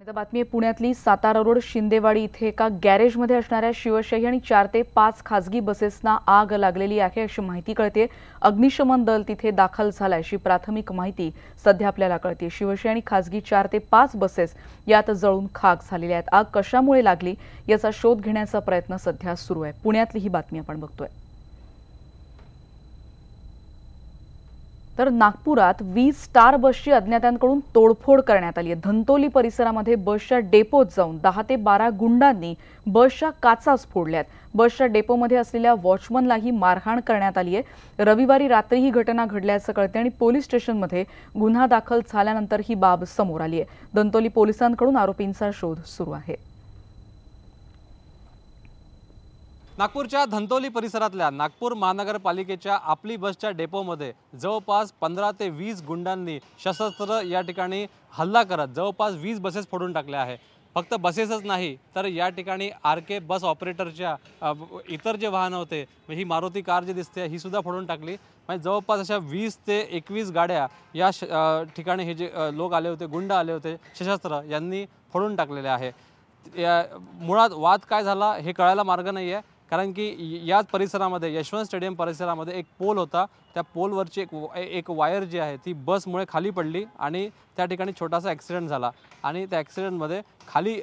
आता बातमी आहे पुण्यातली सातारा रोड शिंदेवाडी इथे एका गॅरेजमध्ये असणाऱ्या शिवशाही आणि 4 ते 5 खासगी बसेसना आग लागलेली आहे अशी माहिती कळते। अग्निशमन दल तिथे दाखल झालाय अशी प्राथमिक माहिती सध्या आपल्याला कळते। शिवशाही आणि खासगी 4 ते 5 बसेस यात जळून खाक झालेल्या आहेत। आग कशामुळे लागली याचा शोध घेण्याचा प्रयत्न सध्या सुरू आहे। पुण्यातली ही बातमी आपण बघतोय। तर नागपुरात 20 स्टार बसची अज्ञातांकडून तोडफोड करण्यात आली आहे। धंतोली परिसरामध्ये बसच्या डेपोत जाऊन 10 ते 12 गुंडांनी बसच्या काचाच फोडल्यात। बसच्या डेपोमध्ये असलेल्या वॉचमनलाही मारहाण करण्यात आली आहे। रविवारी रात्री ही घटना घडल्याचं कळते आणि पोलीस स्टेशनमध्ये गुन्हा दाखल झाल्यानंतर ही बाब समोर आली आहे। धंतोली पोलिसांकडून आरोपींचा शोध सुरू आहे। नागपूरच्या धंतोली परिसरातल्या नागपूर महानगरपालिकेच्या आपली बसच्या डेपोमध्ये जवळपास 15 ते 20 गुंडांनी सशस्त्र या ठिकाणी हल्ला करत जवळपास 20 बसेस फोडून टाकल्या आहे। फक्त बसेसच नाही तर या ठिकाणी आरके बस ऑपरेटरच्या इतर जे वाहन होते, ही मारुती कार जी दिसते ही सुद्धा फोडून टाकली। म्हणजे जवळपास अशा 20 ते 21 गाड्या या ठिकाणी हे जे लोक आले होते, गुंड आले होते सशस्त्र, यांनी फोडून टाकलेले आहे। मुळात वाद काय झाला हे कळायला मार्ग नाही आहे, कारण की याच परिसरामध्ये यशवंत स्टेडियम परिसरामध्ये एक पोल होता। त्या पोलवरची एक वायर जी आहे ती बसमुळे खाली पडली आणि त्या ठिकाणी छोटासा ॲक्सिडेंट झाला आणि त्या ॲक्सिडेंटमध्ये खाली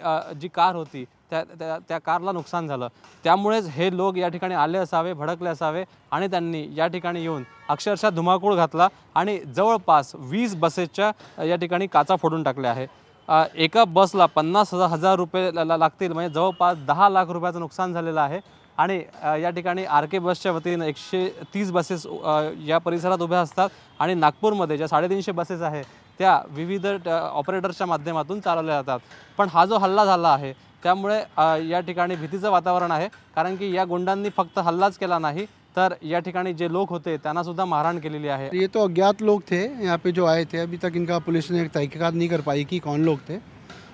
जी कार होती त्या कारला नुकसान झालं। त्यामुळेच हे लोक या ठिकाणी आले असावे, भडकले असावे आणि त्यांनी या ठिकाणी येऊन अक्षरशः धुमाकूळ घातला आणि जवळपास 20 बसेसच्या या ठिकाणी काचा फोडून टाकल्या आहे। एका बसला 50,000 रुपये लागतील, म्हणजे जवळपास 10 लाख रुपयाचं नुकसान झालेलं आहे। आणि या ठिकाणी आरके बसच्या वतीने 130 बसेस या परिसरात उभ्या असतात आणि नागपूरमध्ये ज्या 350 बसेस आहे त्या विविध ऑपरेटर्सच्या माध्यमातून चालवल्या जातात। पण हा जो हल्ला झाला आहे त्यामुळे या ठिकाणी भीतीचं वातावरण आहे, कारण की या गुंडांनी फक्त हल्लाच केला नाही तर या ठिकाणी जे लोक होते त्यांना सुद्धा मारहाण केलेली आहे। ये तो अज्ञात लोग थे यहाँ पे जो आए थे। अभी तक इनका पुलिस ने तहकीकात नहीं कर पाई कि कौन लोग थे,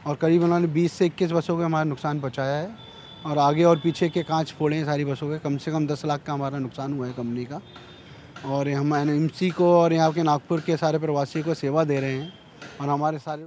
और करीब उन्होंने 20 से 21 बसों को हमारा नुकसान पहुँचाया है और आगे और पीछे के कांच फोड़े हैं सारी बसों के। कम से कम 10 लाख का हमारा नुकसान हुआ है कंपनी का। और हम एनएमसी को और यहाँ के नागपुर के सारे प्रवासी को सेवा दे रहे हैं और हमारे सारे